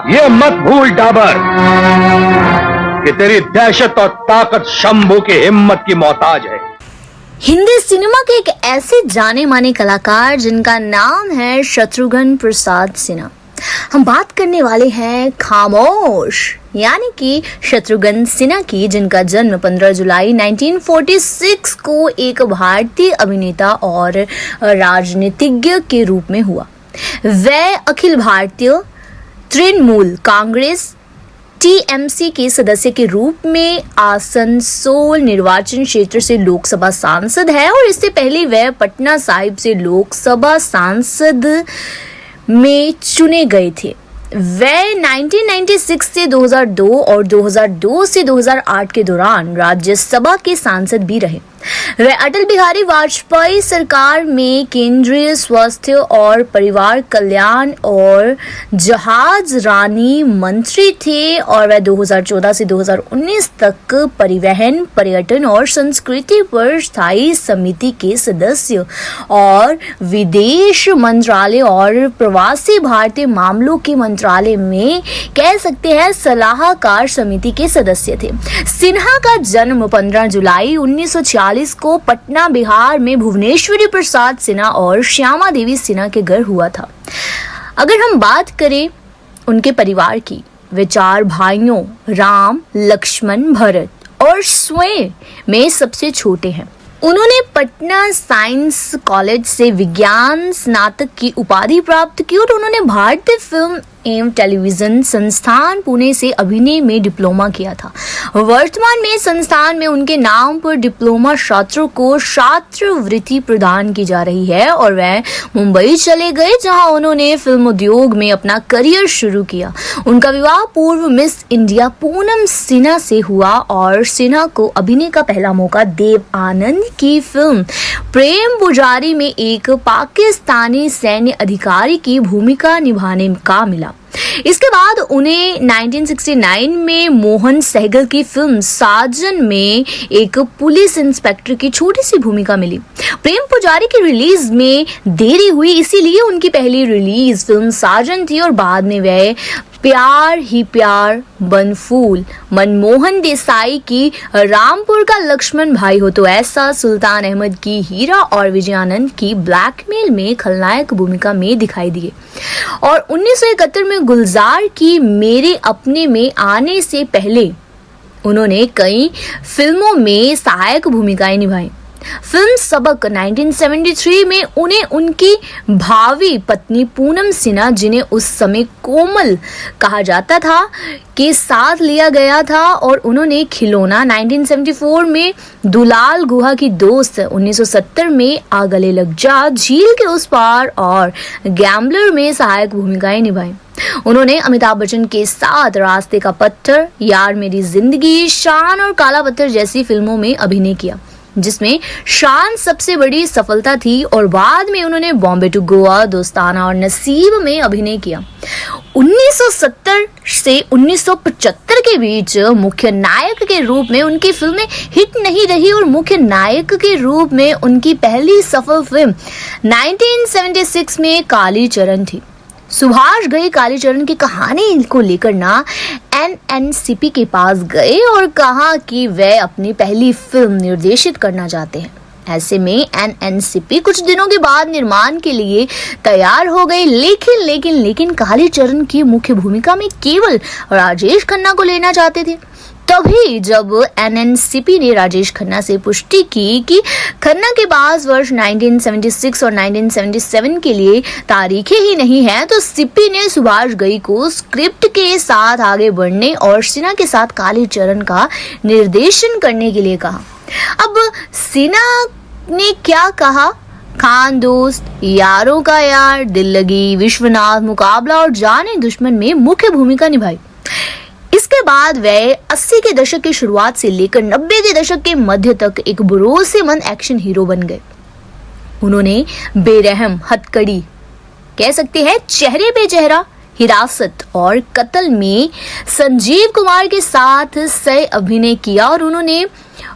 ये मत भूल डाबर कि तेरी दहशत और ताकत शंभू की हिम्मत की मोहताज है। हिंदी सिनेमा के एक ऐसे जाने माने कलाकार जिनका नाम है शत्रुघ्न प्रसाद सिन्हा। हम बात करने वाले हैं खामोश यानी कि शत्रुघ्न सिन्हा की, जिनका जन्म 15 जुलाई 1946 को एक भारतीय अभिनेता और राजनीतिज्ञ के रूप में हुआ। वह अखिल भारतीय तृणमूल कांग्रेस टीएमसी के सदस्य के रूप में आसनसोल निर्वाचन क्षेत्र से लोकसभा सांसद है और इससे पहले वह पटना साहिब से लोकसभा सांसद में चुने गए थे। वह 1996 से 2002 और 2002 से 2008 के दौरान राज्यसभा के सांसद भी रहे। वह अटल बिहारी वाजपेयी सरकार में केंद्रीय स्वास्थ्य और परिवार कल्याण और जहाज रानी मंत्री थे और वह 2014 से 2019 तक परिवहन, पर्यटन और संस्कृति पर स्थायी समिति के सदस्य और विदेश मंत्रालय और प्रवासी भारतीय मामलों के मंत्रालय में कह सकते हैं सलाहकार समिति के सदस्य थे। सिन्हा का जन्म 15 जुलाई 1946 को पटना बिहार में भुवनेश्वरी प्रसाद सिन्हा और श्यामा देवी सिन्हा के घर हुआ था। अगर हम बात करें उनके परिवार की, वे 4 भाइयों राम, लक्ष्मण, भरत और स्वयं में सबसे छोटे हैं। उन्होंने पटना साइंस कॉलेज से विज्ञान स्नातक की उपाधि प्राप्त की और उन्होंने भारतीय फिल्म एवं टेलीविजन संस्थान पुणे से अभिनय में डिप्लोमा किया था। वर्तमान में संस्थान में उनके नाम पर डिप्लोमा छात्रों को छात्रवृत्ति प्रदान की जा रही है और वह मुंबई चले गए, जहां उन्होंने फिल्म उद्योग में अपना करियर शुरू किया। उनका विवाह पूर्व मिस इंडिया पूनम सिन्हा से हुआ और सिन्हा को अभिनय का पहला मौका देव आनंद की फिल्म प्रेम पुजारी में एक पाकिस्तानी सैन्य अधिकारी की भूमिका निभाने का मिला। इसके बाद उन्हें 1969 में मोहन सहगल की फिल्म साजन में एक पुलिस इंस्पेक्टर की छोटी सी भूमिका मिली। प्रेम पुजारी की रिलीज में देरी हुई, इसीलिए उनकी पहली रिलीज फिल्म साजन थी और बाद में वह प्यार ही प्यार, बनफूल, मनमोहन देसाई की रामपुर का लक्ष्मण भाई हो तो ऐसा, सुल्तान अहमद की हीरा और विजयानंद की ब्लैकमेल में खलनायक भूमिका में दिखाई दिए और 1971 में गुलजार की मेरे अपने में आने से पहले उन्होंने कई फिल्मों में सहायक भूमिकाएं निभाई। फिल्म सबक 1973 में उन्हें उनकी भावी पत्नी पूनम सिन्हा, जिन्हें उस समय कोमल कहा जाता था, के साथ लिया गया था और उन्होंने खिलौना 1974 में दुलाल गुहा की दोस्त 1970 में आ गले लग जा, झील के उस पार और गैम्बलर में सहायक भूमिकाएं निभाई। उन्होंने अमिताभ बच्चन के साथ रास्ते का पत्थर, यार मेरी जिंदगी, शान और काला पत्थर जैसी फिल्मों में अभिनय किया, जिसमें शान सबसे बड़ी सफलता थी और बाद में उन्होंने बॉम्बे टू गोवा, दोस्ताना और नसीब में अभिनय किया। 1970 से 1975 के बीच मुख्य नायक के रूप में उनकी फिल्में हिट नहीं रही और मुख्य नायक के रूप में उनकी पहली सफल फिल्म 1976 में कालीचरण थी। सुभाष घई कालीचरण की कहानी को लेकर ना एनएनसीपी के पास गए और कहा कि वह अपनी पहली फिल्म निर्देशित करना चाहते हैं। ऐसे में एनएनसीपी कुछ दिनों के बाद निर्माण के लिए तैयार हो गई, लेकिन कालीचरण की मुख्य भूमिका में केवल राजेश खन्ना को लेना चाहते थे। तभी जब एनएनसीपी ने राजेश खन्ना से पुष्टि की कि खन्ना के पास वर्ष 1976 और 1977 के लिए तारीखें ही नहीं है, तो सीपी ने सुभाष घई को स्क्रिप्ट के साथ आगे बढ़ने और सिन्हा के साथ कालीचरण का निर्देशन करने के लिए कहा। अब सिन्हा ने क्या कहा? खान दोस्त, यारों का यार, दिल लगी, विश्वनाथ, मुकाबला और जाने दुश्मन में मुख्य भूमिका निभाई। इसके बाद वह 80 के दशक की शुरुआत से लेकर 90 के दशक के मध्य तक एक भरोसेमंद एक्शन हीरो बन गए। उन्होंने बेरहम, हथकड़ी, कह सकते हैं चेहरे पे चेहरा, हिरासत और कत्ल में संजीव कुमार के साथ सह अभिनय किया और उन्होंने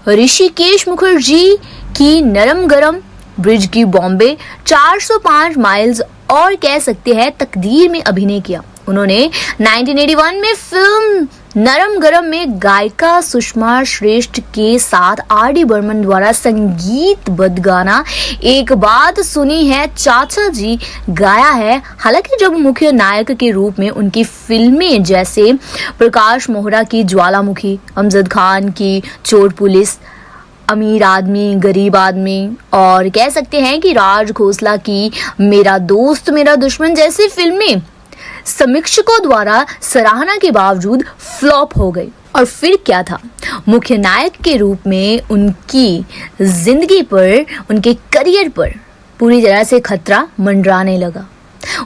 ऋषिकेश मुखर्जी की नरम गरम, ब्रिज की बॉम्बे, 405 माइल्स और कह सकते हैं तकदीर में अभिनय किया। उन्होंने 1981 में फिल्म नरम गरम में गायिका सुषमा श्रेष्ठ के साथ आर.डी. बर्मन द्वारा संगीतबद्ध गाना एक बात सुनी है चाचा जी गाया है। हालांकि जब मुख्य नायक के रूप में उनकी फिल्में जैसे प्रकाश मोहरा की ज्वालामुखी, अमजद खान की चोर पुलिस, अमीर आदमी गरीब आदमी और कह सकते हैं कि राज खोसला की मेरा दोस्त मेरा दुश्मन जैसी फिल्में समीक्षकों द्वारा सराहना के बावजूद फ्लॉप हो गई। और फिर क्या था, मुख्य नायक के रूप में उनकी जिंदगी पर, उनके करियर पर पूरी तरह से खतरा मंडराने लगा।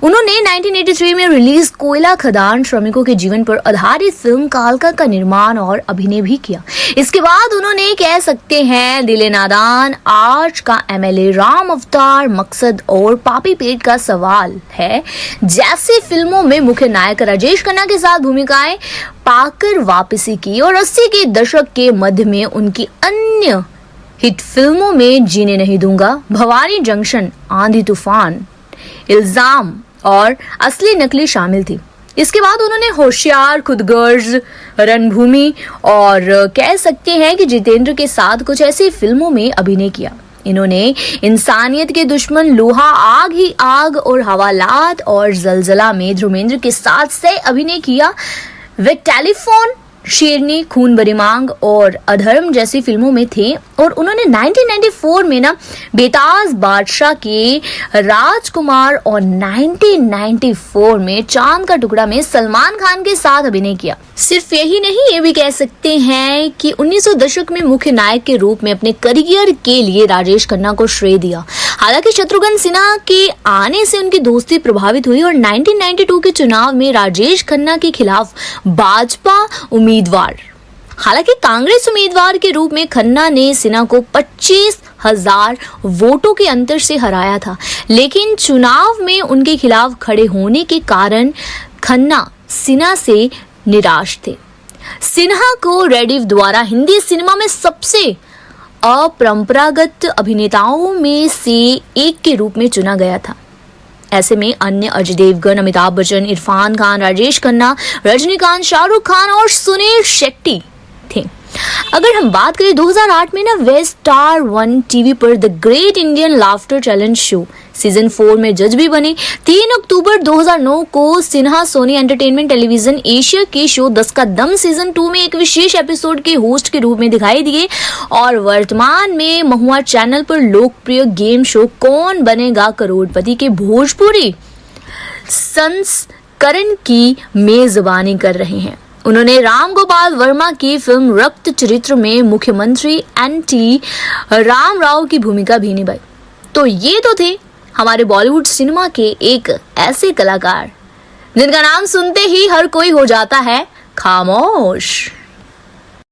उन्होंने 1983 में रिलीज कोयला खदान श्रमिकों के जीवन पर आधारित फिल्म कालका का निर्माण और अभिनय भी किया। इसके बाद उन्होंने कह सकते हैं दिले नादान, आज का एमएलए, राम अवतार, मकसद और पापी पेट का सवाल है जैसी फिल्मों में मुख्य नायक राजेश खन्ना के साथ भूमिकाएं पाकर वापसी की। और 80 के दशक के मध्य में उनकी अन्य हिट फिल्मों में जीने नहीं दूंगा, भवानी जंक्शन, आंधी तूफान, इल्जाम और असली नकली शामिल थी। इसके बाद उन्होंने होशियार, खुदगर्ज, रणभूमि और कह सकते हैं कि जितेंद्र के साथ कुछ ऐसी फिल्मों में अभिनय किया। इन्होंने इंसानियत के दुश्मन, लोहा, आग ही आग और हवालात और जलजला में धर्मेंद्र के साथ से अभिनय किया। वे टेलीफोन, शेरनी, खून भरी मांग और अधर्म जैसी फिल्मों में थे। और उन्होंने 1994 में बेताज बादशाह के राजकुमार और 1994 में चांद का टुकड़ा में सलमान खान के साथ अभिनय किया। सिर्फ यही नहीं, ये भी कह सकते हैं कि 1900 दशक में मुख्य नायक के रूप में अपने करियर के लिए राजेश खन्ना को श्रेय दिया। हालांकि शत्रुघ्न सिन्हा के आने से उनकी दोस्ती प्रभावित हुई और 1992 के चुनाव में राजेश खन्ना के खिलाफ भाजपा उम्मीदवार, हालांकि कांग्रेस उम्मीदवार के रूप में खन्ना ने सिन्हा को 25,000 वोटों के अंतर से हराया था। लेकिन चुनाव में उनके खिलाफ खड़े होने के कारण खन्ना सिन्हा से निराश थे। सिन्हा को रेडिफ द्वारा हिंदी सिनेमा में सबसे अपरंपरागत अभिनेताओं में से एक के रूप में चुना गया था। ऐसे में अन्य अजय देवगन, अमिताभ बच्चन, इरफान खान, राजेश खन्ना, रजनीकांत, शाहरुख खान और सुनील शेट्टी थे। अगर हम बात करें 2008 में वे स्टार 1 टीवी पर the great Indian laughter challenge show season 4 में जज भी बने। 3 अक्टूबर 2009 को Sinha Sony Entertainment Television Asia के शो 10 का दम सीजन 2 में एक विशेष एपिसोड के होस्ट के रूप में दिखाई दिए और वर्तमान में महुआ चैनल पर लोकप्रिय गेम शो कौन बनेगा करोड़पति के भोजपुरी संस्करण की मेजबानी कर रहे हैं। उन्होंने राम गोपाल वर्मा की फिल्म रक्त चरित्र में मुख्यमंत्री एन.टी. रामाराव की भूमिका भी निभाई। तो ये तो थे हमारे बॉलीवुड सिनेमा के एक ऐसे कलाकार जिनका नाम सुनते ही हर कोई हो जाता है खामोश।